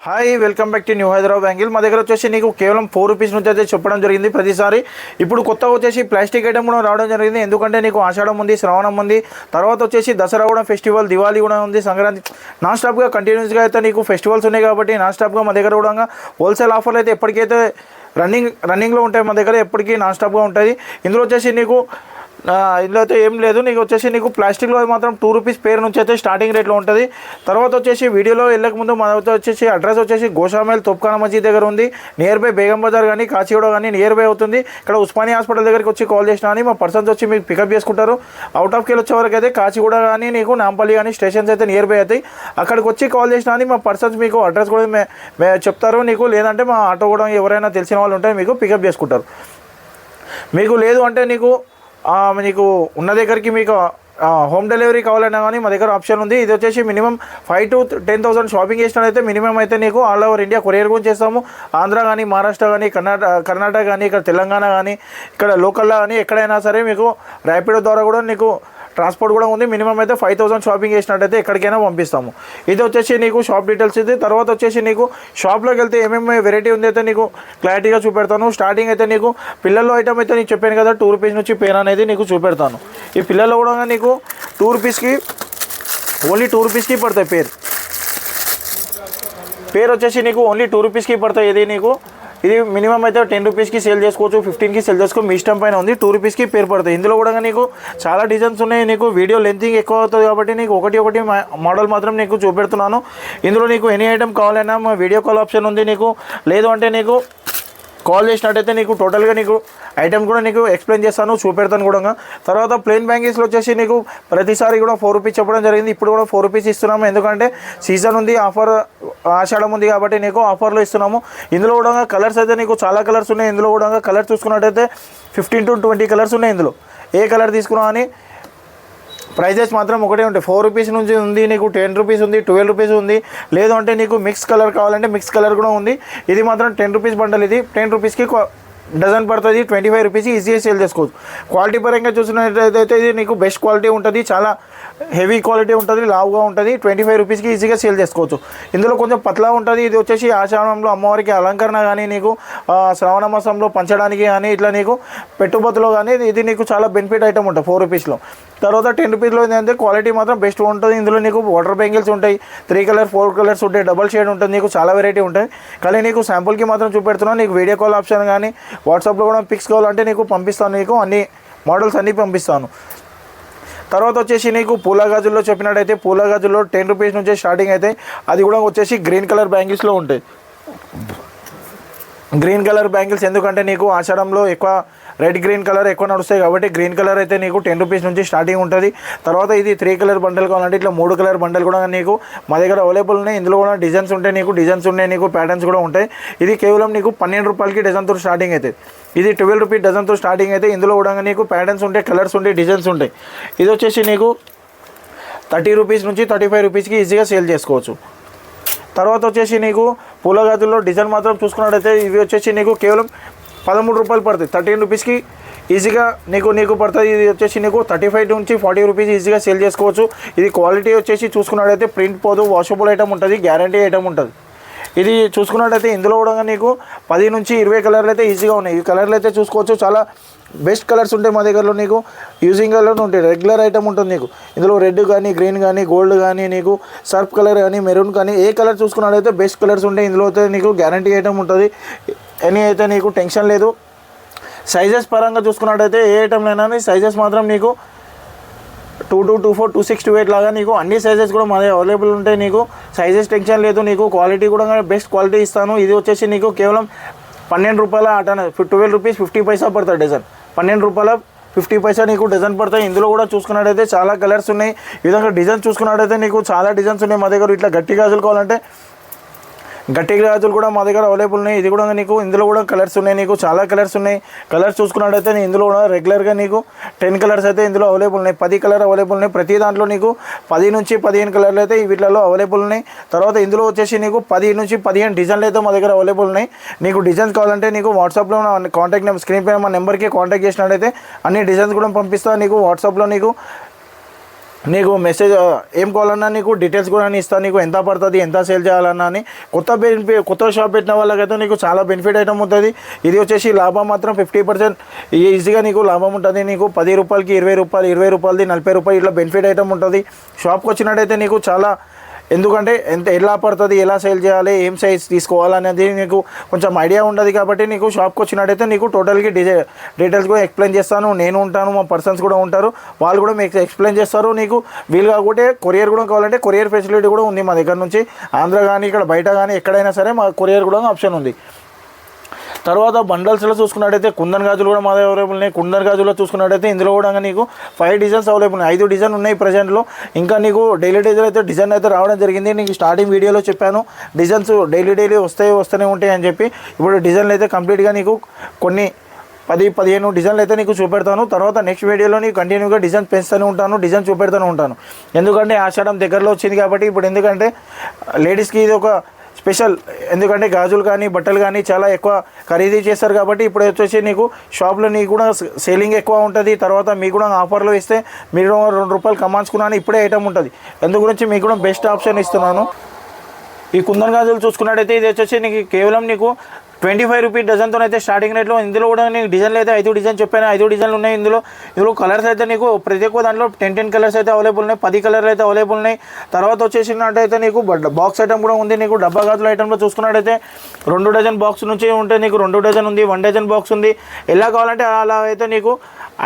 Hi welcome back to new Hyderabad bangle. మా దగ్గర వచ్చేసి నీకు కేవలం 4 రూపీస్ నుంచి అయితే చెప్పడం జరిగింది ప్రతిసారి. ఇప్పుడు కొత్తగా వచ్చేసి ప్లాస్టిక్ ఐటమ్ కూడా రావడం జరిగింది. ఎందుకంటే నీకు ఆషాఢం ఉంది, శ్రావణం ఉంది, తర్వాత వచ్చేసి దసరా కూడా ఫెస్టివల్, దివాళీ కూడా ఉంది, సంక్రాంతి నాన్ స్టాప్గా కంటిన్యూస్గా అయితే నీకు ఫెస్టివల్స్ ఉన్నాయి కాబట్టి నాన్ స్టాప్గా మా దగ్గర కూడా హోల్సేల్ ఆఫర్లు అయితే ఎప్పటికైతే రన్నింగ్లో ఉంటాయి. మా దగ్గర ఎప్పటికీ నాన్ స్టాప్గా ఉంటుంది. ఇందులో వచ్చేసి నీకు ఇందులో అయితే ఏం లేదు. నీకు వచ్చేసి నీకు ప్లాస్టిక్లో మాత్రం 2 రూపీస్ పేరు నుంచి అయితే స్టార్టింగ్ రేట్లో ఉంటుంది. తర్వాత వచ్చేసి వీడియోలో వెళ్ళక ముందు మన వచ్చేసి అడ్రస్ వచ్చేసి గోషామేల్ తోప్ఖానా మసీద్ దగ్గర ఉంది. నియర్ బై బేగం బజార్ కానీ కాచిగూడ కానీ నియర్ బై అవుతుంది. ఇక్కడ ఉస్మానియా హాస్పిటల్ దగ్గరికి వచ్చి కాల్ చేసినా అని మా పర్సన్స్ వచ్చి మీకు పికప్ చేసుకుంటారు. అవుట్ ఆఫ్ కేల్ వచ్చే వరకు అయితే కాచిగూడ కానీ నీకు నాంపల్లి కానీ స్టేషన్స్ అయితే నియర్ బై అవుతాయి. అక్కడికి వచ్చి కాల్ చేసినా అని మా పర్సన్స్ మీకు అడ్రస్ కూడా చెప్తారు నీకు. లేదంటే మా ఆటో కూడా ఎవరైనా తెలిసిన వాళ్ళు ఉంటే మీకు పికప్ చేసుకుంటారు. మీకు లేదు అంటే నీకు ఉన్న దగ్గరికి మీకు హోమ్ డెలివరీ కావాలన్నా కానీ మా దగ్గర ఆప్షన్ ఉంది. ఇది వచ్చేసి మినిమం 5,000 to 10,000 షాపింగ్ చేసినట్లయితే మినిమం అయితే నీకు ఆల్ ఓవర్ ఇండియా కొరియర్ కూడా చేస్తాము. ఆంధ్ర కానీ, మహారాష్ట్ర కానీ, కర్ణాటక కానీ, ఇక్కడ తెలంగాణ కానీ, ఇక్కడ లోకల్లో కానీ ఎక్కడైనా సరే మీకు ర్యాపిడో ద్వారా కూడా నీకు ట్రాన్స్పోర్ట్ కూడా ఉంది. మినిమం అయితే 5,000 షాపింగ్ చేసినట్టయితే ఎక్కడికైనా పంపిస్తాము. ఇది వచ్చేసి నీకు షాప్ డీటెయిల్స్ ఇది. తర్వాత వచ్చేసి నీకు షాప్లోకి వెళ్తే ఏమేమి వెరైటీ ఉంది అయితే నీకు క్లారిటీగా చూపెడతాను. స్టార్టింగ్ అయితే నీకు పిల్లల్లో ఐటమ్ అయితే నీకు చెప్పాను కదా 2 రూపీస్ నుంచి పేరు అనేది నీకు చూపెడతాను. ఈ పిల్లల్లో కూడా నీకు 2 రూపీస్కి ఓన్లీ 2 రూపీస్కి పడతాయి. పేరు వచ్చేసి నీకు ఓన్లీ 2 రూపీస్కి పడతాయి. ఇది మినిమం అయితే 10 రూపీస్కి సేల్ చేసుకోవచ్చు, 15కి సేల్ చేసుకో, మీ ఇష్టం పైన ఉంది. 2 రూపీస్కి పేరు పడుతుంది. ఇందులో కూడా నీకు చాలా డిజైన్స్ ఉన్నాయి. నీకు వీడియో లెంతింగ్ ఎక్కువ అవుతుంది కాబట్టి నీకు ఒకటి మోడల్ మాత్రం నీకు చూపెడుతున్నాను. ఇందులో నీకు ఎనీ ఐటమ్ కావాలన్నా మా వీడియో కాల్ ఆప్షన్ ఉంది నీకు. లేదు అంటే నీకు కాల్ చేసినట్టయితే నీకు టోటల్గా నీకు ఐటమ్ కూడా నీకు ఎక్స్ప్లెయిన్ చేస్తాను, చూపెడతాను కూడా. తర్వాత ప్లెయిన్ బ్యాంగిల్స్లో వచ్చేసి నీకు ప్రతిసారి కూడా 4 రూపీస్ చెప్పడం జరిగింది. ఇప్పుడు కూడా 4 రూపీస్ ఇస్తున్నాము. ఎందుకంటే సీజన్ ఉంది, ఆఫర్ ఆషాఢం ఉంది కాబట్టి నీకు ఆఫర్లో ఇస్తున్నాము. ఇందులో కూడా కలర్స్ అయితే నీకు చాలా కలర్స్ ఉన్నాయి. ఇందులో కూడా కలర్ చూసుకున్నట్టయితే 15 to 20 కలర్స్ ఉన్నాయి. ఇందులో ఏ కలర్ తీసుకున్నావు అని ప్రైజెస్ మాత్రం ఒకటే ఉంటాయి. 4 రూపీస్ నుంచి ఉంది, నీకు 10 రూపీస్ ఉంది, 12 రూపీస్ ఉంది. లేదు అంటే నీకు మిక్స్ కలర్ కావాలంటే మిక్స్ కలర్ కూడా ఉంది. ఇది మాత్రం 10 రూపీస్ బండల్. ఇది 10 రూపీస్కి డజన్ పడుతుంది. 25 రూపీస్కి ఈజీగా సేల్ చేసుకోవచ్చు. క్వాలిటీ పరంగా చూసినట్టయితే ఇది నీకు బెస్ట్ క్వాలిటీ ఉంటుంది, చాలా హెవీ క్వాలిటీ ఉంటుంది, లావుగా ఉంటుంది. 25 రూపీస్కి ఈజీగా సేల్ చేసుకోవచ్చు. ఇందులో కొంచెం పతలా ఉంటుంది. ఇది వచ్చేసి ఆషాఢంలో అమ్మవారికి అలంకరణ కానీ నీకు శ్రావణ మాసంలో పంచడానికి కానీ ఇట్లా నీకు పెట్టుబడిలో కానీ ఇది నీకు చాలా బెనిఫిట్ ఐటమ్ ఉంటుంది 4 రూపీస్లో. తర్వాత 10 రూపీస్లో ఏంటంటే క్వాలిటీ మాత్రం బెస్ట్ ఉంటుంది. ఇందులో నీకు వాటర్ బ్యాంగిల్స్ ఉంటాయి, 3 కలర్ 4 కలర్స్ ఉంటాయి, డబల్ షేడ్ ఉంటుంది, నీకు చాలా వెరైటీ ఉంటాయి. కానీ నీకు శాంపుల్కి మాత్రం చూపెడుతున్నాను. నీకు వీడియో కాల్ ఆప్షన్ కానీ వాట్సాప్లో కూడా పిక్స్ కావాలంటే నీకు పంపిస్తాను. నీకు అన్ని మోడల్స్ అన్నీ పంపిస్తాను. తర్వాత వచ్చేసి నీకు పూల గాజుల్లో చెప్పినట్టయితే పూల గాజుల్లో 10 రూపీస్ నుంచే స్టార్టింగ్ అయితే అది కూడా వచ్చేసి గ్రీన్ కలర్ బ్యాంగిల్స్లో ఉంటాయి. గ్రీన్ కలర్ బ్యాంగిల్స్ ఎందుకంటే నీకు ఆషాఢంలో ఎక్కువ రెడ్ గ్రీన్ కలర్ ఎక్కువ నడుస్తాయి కాబట్టి గ్రీన్ కలర్ అయితే నీకు 10 రూపీస్ నుంచి స్టార్టింగ్ ఉంటుంది. తర్వాత ఇది 3 కలర్ బండల్ కావాలంటే ఇట్లా 3 కలర్ బండల్ కూడా నీకు మా దగ్గర అవైలబుల్ ఉన్నాయి. ఇందులో కూడా డిజైన్స్ ఉంటాయి, నీకు ప్యాటర్న్స్ కూడా ఉంటాయి. ఇది కేవలం నీకు 12 రూపాయలకి డజన్తో స్టార్టింగ్ అవుతుంది. ఇది 12 రూపీస్ డజన్తో స్టార్టింగ్ అయితే ఇందులో కూడా నీకు ప్యాటర్న్స్ ఉంటాయి, కలర్స్ ఉంటాయి, డిజైన్స్ ఉంటాయి. ఇది వచ్చేసి నీకు 30 రూపీస్ నుంచి 35 రూపీస్కి ఈజీగా సేల్ చేసుకోవచ్చు. తర్వాత వచ్చేసి నీకు పూల గాజుల్లో డిజైన్ మాత్రం చూసుకున్నట్టయితే ఇవి వచ్చేసి నీకు కేవలం 13 రూపాయలు పడుతుంది. 13 రూపీస్కి ఈజీగా నీకు పడుతుంది. ఇది వచ్చేసి నీకు 35 నుంచి 40 రూపీస్ ఈజీగా సేల్ చేసుకోవచ్చు. ఇది క్వాలిటీ వచ్చేసి చూసుకున్నట్టయితే ప్రింట్ పోదు, వాషబుల్ ఐటమ్ ఉంటుంది, గ్యారంటీ ఐటమ్ ఉంటుంది. ఇది చూసుకున్నట్టయితే ఇందులో కూడా నీకు 10 నుంచి 20 కలర్లు అయితే ఈజీగా ఉన్నాయి. ఈ కలర్లు అయితే చూసుకోవచ్చు, చాలా బెస్ట్ కలర్స్ ఉంటాయి మా దగ్గరలో. నీకు యూజింగ్ కలర్ ఉంటాయి, రెగ్యులర్ ఐటమ్ ఉంటుంది. నీకు ఇందులో రెడ్ కానీ, గ్రీన్ కానీ, గోల్డ్ కానీ, నీకు సర్ఫ్ కలర్ కానీ, మెరూన్ కానీ ఏ కలర్ చూసుకున్నట్టయితే బెస్ట్ కలర్స్ ఉంటాయి. ఇందులో అయితే నీకు గ్యారంటీ ఐటమ్ ఉంటుంది. ఎనీ అయితే నీకు టెన్షన్ లేదు. సైజెస్ పరంగా చూసుకున్నట్టయితే ఏ ఐటమ్లైనా సైజెస్ మాత్రం నీకు 22, 24, 26, 28 లాగా నీకు అన్ని సైజెస్ కూడా మా దగ్గర అవైలబుల్ ఉంటాయి. నీకు సైజెస్ టెన్షన్ లేదు. నీకు క్వాలిటీ కూడా బెస్ట్ క్వాలిటీ ఇస్తాను. ఇది వచ్చేసి నీకు కేవలం 12 రూపాయల 12 రూపీస్ 50 పైసా పడుతుంది డజన్. 12 రూపాయల 50 పైసా నీకు డజన్ పడతాయి. ఇందులో కూడా చూసుకున్నట్టయితే చాలా కలర్స్ ఉన్నాయి. ఈ విధంగా డిజైన్స్ చూసుకున్నట్టయితే నీకు చాలా డిజైన్స్ ఉన్నాయి మా దగ్గర. ఇట్లా గట్టి గాజులు కావాలంటే గట్టి గాజులు కూడా మా దగ్గర అవైలబుల్ ఉన్నాయి. ఇది కూడా నీకు ఇందులో కూడా కలర్స్ ఉన్నాయి, నీకు చాలా కలర్స్ ఉన్నాయి. కలర్స్ చూసుకున్నట్టయితే ఇందులో కూడా రెగ్యులర్గా నీకు 10 కలర్స్ అయితే ఇందులో అవైలబుల్ ఉన్నాయి, 10 కలర్ అవైలబుల్ ఉన్నాయి. ప్రతి దాంట్లో నీకు 10 నుంచి 15 కలర్లు అయితే వీటిలో అవైలబుల్ ఉన్నాయి. తర్వాత ఇందులో వచ్చేసి నీకు 10 నుంచి 15 డిజైన్లు అయితే మా దగ్గర అవైలబుల్ ఉన్నాయి. నీకు డిజైన్స్ కావాలంటే నీకు వాట్సాప్లో కాంటాక్ట్ నెంబర్ స్క్రీన్ పైన మా నెంబర్కి కాంటాక్ట్ చేసినట్టయితే అన్ని డిజైన్స్ కూడా పంపిస్తాను. నీకు వాట్సాప్లో నీకు నీకు మెసేజ్ ఏం కావాలన్నా నీకు డీటెయిల్స్ కూడా నేను ఇస్తాను, నీకు ఎంత పడుతుంది, ఎంత సేల్ చేయాలన్నా అని. కొత్త షాప్ పెట్టిన వాళ్ళకైతే నీకు చాలా బెనిఫిట్ ఐటమ్ ఉంటుంది. ఇది వచ్చేసి లాభం మాత్రం 50% ఈజీగా నీకు లాభం ఉంటుంది. నీకు 10 రూపాయలకి 20 రూపాయలు, 20 రూపాయలది 40 రూపాయలు ఇట్లా బెనిఫిట్ ఐటమ్ ఉంటుంది. షాప్కి వచ్చినట్టయితే నీకు చాలా, ఎందుకంటే ఎలా పడుతుంది, ఎలా సేల్ చేయాలి, ఏం సైజ్ తీసుకోవాలనేది నీకు కొంచెం ఐడియా ఉండదు. కాబట్టి నీకు షాప్కి వచ్చినట్టయితే నీకు టోటల్గా డీటెయిల్స్ కూడా ఎక్స్ప్లెయిన్ చేస్తాను. నేను ఉంటాను, మా పర్సన్స్ కూడా ఉంటారు, వాళ్ళు కూడా మీకు ఎక్స్ప్లెయిన్ చేస్తారు. నీకు వీలు కాకుంటే కొరియర్ కూడా కావాలంటే కొరియర్ ఫెసిలిటీ కూడా ఉంది మా దగ్గర నుంచి. ఆంధ్ర కానీ ఇక్కడ బయట కానీ ఎక్కడైనా సరే మా కొరియర్ కూడా ఆప్షన్ ఉంది. తర్వాత బండల్స్లో చూసుకున్నట్టయితే కుందన్ గాజులు కూడా మా దగ్గర అవైలబుల్ ఉన్నాయి. కుందన్ గాజులో చూసుకున్నట్టయితే ఇందులో కూడా నీకు 5 డిజైన్స్ అవైలబుల్ ఉన్నాయి. 5 డిజైన్ ఉన్నాయి ప్రజెంట్లో. ఇంకా నీకు డైలీ అయితే డిజైన్ అయితే రావడం జరిగింది. నీకు స్టార్టింగ్ వీడియోలో చెప్పాను డిజైన్స్ డైలీ వస్తూనే ఉంటాయి అని చెప్పి. ఇప్పుడు డిజైన్లు అయితే కంప్లీట్గా నీకు కొన్ని 10-15 డిజైన్లు అయితే నీకు చూపెడతాను. తర్వాత నెక్స్ట్ వీడియోలో నీకు కంటిన్యూగా డిజైన్ పెంచుతూనే ఉంటాను, డిజైన్ చూపెడుతూనే ఉంటాను. ఎందుకంటే ఆషాఢం దగ్గరలో వచ్చింది కాబట్టి ఇప్పుడు. ఎందుకంటే లేడీస్కి ఇది ఒక స్పెషల్, ఎందుకంటే గాజులు కానీ బట్టలు కానీ చాలా ఎక్కువ ఖరీదు చేస్తారు కాబట్టి ఇప్పుడు వచ్చేసి నీకు షాప్లో నీకు కూడా సేలింగ్ ఎక్కువ ఉంటుంది. తర్వాత మీకు కూడా ఆఫర్లో ఇస్తే మీరు 2 రూపాయలు కమాంచుకున్నాను ఇప్పుడే ఐటమ్ ఉంటుంది. అందు గురించి మీకు కూడా బెస్ట్ ఆప్షన్ ఇస్తున్నాను. ఈ కుందన్ గాజులు చూసుకున్నట్టయితే ఇది వచ్చేసి నీకు కేవలం నీకు 25 రూపీస్ డజన్తో అయితే స్టార్టింగ్ రేట్లో. ఇందులో కూడా నీకు డిజైన్లు అయితే 5 డిజైన్ చెప్పాను, 5 డిజైన్లు ఉన్నాయి. ఇందులో కలర్స్ అయితే నీకు ప్రతి ఒక్క దాంట్లో 10 కలర్స్ అయితే అవైలబుల్ ఉన్నాయి, 10 కలర్లు అయితే అవైలబుల్ ఉన్నాయి. తర్వాత వచ్చేసినట్టయితే నీకు బాక్స్ ఐటమ్ కూడా ఉంది. నీకు డబ్బా గాజుల ఐటమ్లో చూసుకున్నట్టయితే 2 డజన్ బాక్స్ నుంచి ఉంటే నీకు 2 డజన్ ఉంది, 1 డజన్ బాక్స్ ఉంది. ఎలా కావాలంటే అలా అయితే నీకు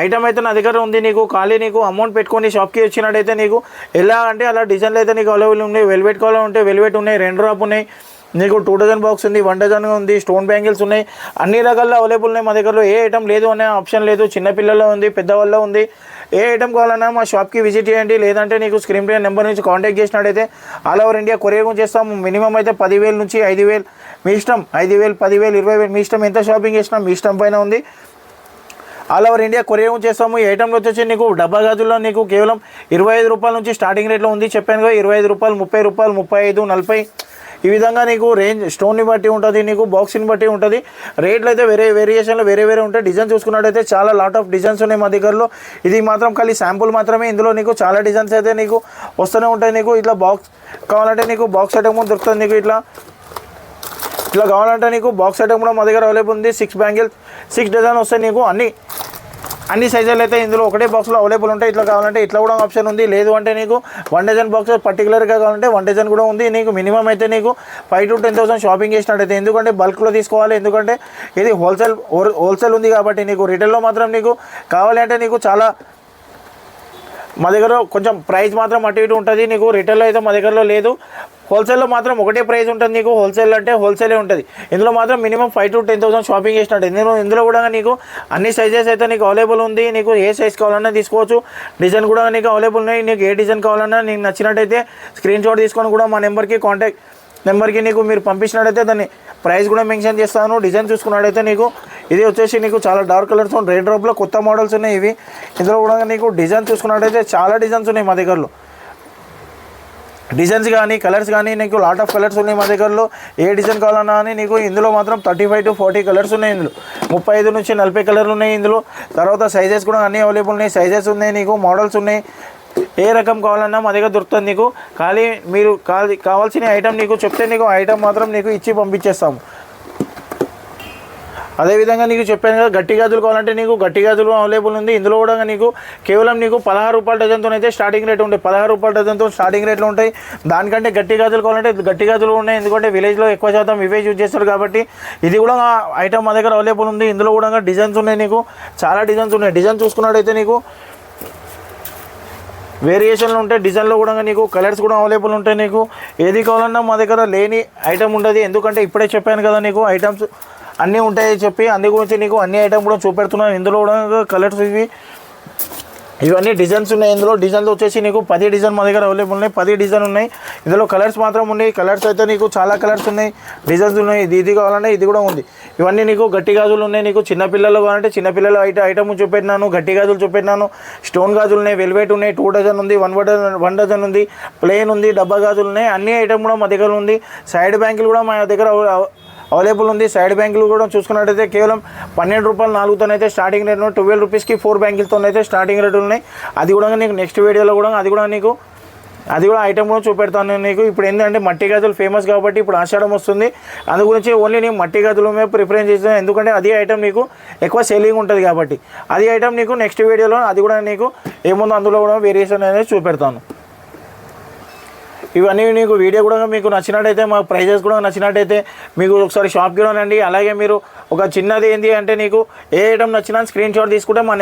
ఐటమ్ అయితే నా దగ్గర ఉంది. నీకు ఖాళీ నీకు అమౌంట్ పెట్టుకొని షాప్కి వచ్చినట్టయితే నీకు ఎలా అంటే అలా డిజైన్లు అయితే నీకు అవైలబుల్ ఉన్నాయి. వెల్వెట్ కావాలంటే వెల్వెట్ ఉన్నాయి, 2 డ్రాప్ ఉన్నాయి. నీకు 2 డజన్ బాక్స్ ఉంది, 1 డజన్ ఉంది, స్టోన్ బ్యాంగిల్స్ ఉన్నాయి. అన్ని రకాల అవైలబుల్ ఉన్నాయి మా దగ్గరలో. ఏ ఐటమ్ లేదు అనే ఆప్షన్ లేదు. చిన్నపిల్లల్లో ఉంది, పెద్దవాళ్ళలో ఉంది. ఏ ఐటమ్ కావాలన్నా మా షాప్కి విజిట్ చేయండి. లేదంటే నీకు స్క్రీన్ పే నెంబర్ నుంచి కాంటాక్ట్ చేసినట్టయితే ఆల్ ఓవర్ ఇండియా కొరియర్ చేస్తాము. మినిమం అయితే 10,000 నుంచి 5,000 మీ ఇష్టం. 5,000, 10,000, 20,000 మీ ఇష్టం. ఎంత షాపింగ్ చేసినా మీ ఇష్టం పైన ఉంది. ఆల్ ఓవర్ ఇండియా కొరియర్ చేస్తాము. ఈ ఐటమ్లో వచ్చేసి నీకు డబ్బా గాజుల్లో నీకు కేవలం 25 రూపాయల నుంచి స్టార్టింగ్ రేట్లో ఉంది. చెప్పాను కదా, 25 రూపాయలు, 30 రూపాయలు, 35, 40 ఈ విధంగా నీకు రేంజ్ స్టోన్ని బట్టి ఉంటుంది, నీకు బాక్స్ని బట్టి ఉంటుంది. రేట్లు అయితే వేరియేషన్లో వేరే ఉంటాయి. డిజైన్ చూసుకున్నట్టయితే చాలా లాట్ ఆఫ్ డిజైన్స్ ఉన్నాయి మా దగ్గరలో. ఇది మాత్రం ఖాళీ శాంపుల్ మాత్రమే. ఇందులో నీకు చాలా డిజైన్స్ అయితే నీకు వస్తూనే ఉంటాయి. నీకు ఇట్లా బాక్స్ కావాలంటే నీకు బాక్స్ ఐటమ్ కూడా దొరుకుతుంది. నీకు ఇట్లా కావాలంటే నీకు బాక్స్ ఐటమ్ కూడా మా దగ్గర అవైలబుల్ ఉంది. 6 బ్యాంగిల్స్, 6 డజన్ వస్తాయి. నీకు అన్ని సైజులు అయితే ఇందులో ఒకటే బాక్స్లో అవైలబుల్ ఉంటాయి. ఇట్లా కావాలంటే ఇట్లా కూడా ఆప్షన్ ఉంది. లేదు అంటే నీకు 1 డజన్ బాక్స్ పర్టికులర్గా కావాలంటే 1 డజన్ కూడా ఉంది. నీకు మినిమం అయితే నీకు 5,000 to 10,000 షాపింగ్ చేసినట్టయితే, ఎందుకంటే బల్క్లో తీసుకోవాలి. ఎందుకంటే ఇది హోల్సేల్ ఉంది కాబట్టి. నీకు రిటైల్లో మాత్రం నీకు కావాలి అంటే నీకు చాలా మా దగ్గర కొంచెం ప్రైస్ మాత్రం అటు ఇటు ఉంటుంది. నీకు రిటైల్లో అయితే మా దగ్గరలో లేదు. హోల్సేల్లో మాత్రం ఒకటే ప్రైస్ ఉంటుంది. నీకు హోల్సేల్ అంటే హోల్సేలే ఉంటుంది. ఇందులో మాత్రం మినిమం 5,000 to 10,000 షాపింగ్ చేసినట్టు. ఇందులో కూడా నీకు అన్ని సైజెస్ అయితే నీకు అవైలబుల్ ఉంది. నీకు ఏ సైజ్ కావాలన్నా తీసుకోవచ్చు. డిజైన్ కూడా నీకు అవైలబుల్ ఉన్నాయి. నీకు ఏ డిజైన్ కావాలన్నా నీకు నచ్చినట్టయితే స్క్రీన్ షాట్ తీసుకొని కూడా మా నెంబర్కి కాంటాక్ట్ నెంబర్కి నీకు మీరు పంపించినట్టయితే దాన్ని ప్రైస్ కూడా మెన్షన్ చేస్తాను. డిజైన్ చూసుకున్నట్టయితే నీకు ఇది వచ్చేసి నీకు చాలా డార్క్ కలర్స్, 2 డ్రాప్లో కొత్త మోడల్స్ ఉన్నాయి ఇవి. ఇందులో కూడా నీకు డిజైన్ చూసుకున్నట్టయితే చాలా డిజైన్స్ ఉన్నాయి మా దగ్గరలో. డిజైన్స్ కానీ కలర్స్ కానీ నీకు లాట్ ఆఫ్ కలర్స్ ఉన్నాయి మా దగ్గరలో. ఏ డిజైన్ కావాలన్నా అని నీకు ఇందులో మాత్రం 35 to 40 కలర్స్ ఉన్నాయి. ఇందులో 35 నుంచి 40 కలర్లు ఉన్నాయి ఇందులో. తర్వాత సైజెస్ కూడా అన్నీ అవైలబుల్ ఉన్నాయి. సైజెస్ ఉన్నాయి, నీకు మోడల్స్ ఉన్నాయి. ఏ రకం కావాలన్నా మా దగ్గర దొరుకుతుంది. నీకు ఖాళీ మీరు కావాల్సిన ఐటమ్ నీకు చెప్తే నీకు ఐటమ్ మాత్రం నీకు ఇచ్చి పంపించేస్తాము. అదేవిధంగా నీకు చెప్పాను కదా, గట్టి గాజులు కావాలంటే నీకు గట్టి గాజులు అవైలబుల్ ఉంది. ఇందులో కూడా నీకు కేవలం నీకు 16 రూపాయల డజన్తో అయితే స్టార్టింగ్ రేట్ ఉంటాయి. 16 రూపాయల డజన్తో స్టార్టింగ్ రేట్లు ఉంటాయి. దానికంటే గట్టి గాజులు కావాలంటే గట్టి గాజులు ఉన్నాయి. ఎందుకంటే విలేజ్లో ఎక్కువ శాతం ఇవే యూజ్ చేస్తారు కాబట్టి. ఇది కూడా ఐటమ్ మా దగ్గర అవైలబుల్ ఉంది. ఇందులో కూడా డిజైన్స్ ఉన్నాయి. నీకు చాలా డిజైన్స్ ఉన్నాయి. డిజైన్ చూసుకున్నట్టయితే నీకు వేరియేషన్లు ఉంటాయి. డిజైన్లో కూడా నీకు కలర్స్ కూడా అవైలబుల్ ఉంటాయి. నీకు ఏది కావాలన్నా మా దగ్గర లేని ఐటమ్ ఉండదు. ఎందుకంటే ఇప్పుడే చెప్పాను కదా నీకు ఐటమ్స్ అన్నీ ఉంటాయని చెప్పి. అందు గురించి నీకు అన్ని ఐటమ్ కూడా చూపెడుతున్నాను. ఇందులో కూడా కలర్స్ ఇవన్నీ డిజైన్స్ ఉన్నాయి. ఇందులో డిజైన్లు వచ్చేసి నీకు 10 డిజైన్ మా దగ్గర అవైలబుల్ ఉన్నాయి. 10 డిజైన్ ఉన్నాయి. ఇందులో కలర్స్ మాత్రం ఉన్నాయి. కలర్స్ అయితే నీకు చాలా కలర్స్ ఉన్నాయి, డిజైన్స్ ఉన్నాయి. ఇది కావాలంటే ఇది కూడా ఉంది. ఇవన్నీ నీకు గట్టి గాజులు ఉన్నాయి. నీకు చిన్నపిల్లలు కావాలంటే చిన్నపిల్లలు ఐటమ్ చూపెట్టినాను. గట్టి గాజులు చూపెట్టినాను. స్టోన్ గాజులు ఉన్నాయి, వెల్వెట్ ఉన్నాయి, 2 డజన్ ఉంది, 1 డజన్ ఉంది, ప్లెయిన్ ఉంది, డబ్బా గాజులు ఉన్నాయి. అన్ని ఐటమ్ కూడా మా దగ్గర ఉంది. సైడ్ బ్యాంకులు కూడా మా దగ్గర అవైలబుల్ ఉంది. సైడ్ బ్యాంకులు కూడా చూసుకున్నట్టయితే కేవలం 12 రూపాయలు 4తోనైతే స్టార్టింగ్ రేట్ 12 రూపీస్కి 4 బ్యాంకులతోనైతే స్టార్టింగ్ రేట్లు ఉన్నాయి. అది కూడా నీకు నెక్స్ట్ వీడియోలో కూడా అది కూడా ఐటమ్ కూడా చూపెడతాను నీకు. ఇప్పుడు ఏంటంటే మట్టి గాజులు ఫేమస్ కాబట్టి ఇప్పుడు ఆషాఢం వస్తుంది, అందు గురించి ఓన్లీ నేను మట్టి గాజుల మీద ప్రిఫరెన్స్ చేస్తాను. ఎందుకంటే అది ఐటమ్ నీకు ఎక్కువ సెల్లింగ్ ఉంటుంది కాబట్టి అది ఐటమ్ నీకు నెక్స్ట్ వీడియోలో అది కూడా నీకు ఏముందో అందులో కూడా వేరియేషన్ అనేది చూపెడతాను. ఇవన్నీ నీకు వీడియో కూడా మీకు నచ్చినట్టయితే, మా ప్రైజెస్ కూడా నచ్చినట్టయితే మీకు ఒకసారి షాప్కి రండి. అలాగే మీరు ఒక చిన్నది ఏంటి అంటే నీకు ఏ ఐటమ్ నచ్చినా స్క్రీన్ షాట్ తీసుకుంటే మా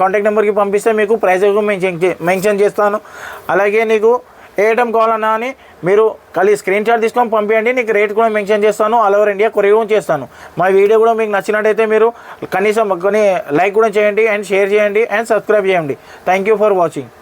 కాంటాక్ట్ నెంబర్కి పంపిస్తే మీకు ప్రైజెస్ మెన్షన్ చేస్తాను. అలాగే నీకు ఏ ఐటమ్ కావాలన్నా అని మీరు కలిసి స్క్రీన్ షాట్ తీసుకొని పంపించండి, నీకు రేట్ కూడా మెన్షన్ చేస్తాను. ఆల్ ఓవర్ ఇండియా కొరియర్ కూడా చేస్తాను. మా వీడియో కూడా మీకు నచ్చినట్టయితే మీరు కనీసం కొన్ని లైక్ కూడా చేయండి అండ్ షేర్ చేయండి అండ్ సబ్స్క్రైబ్ చేయండి. Thank you for watching.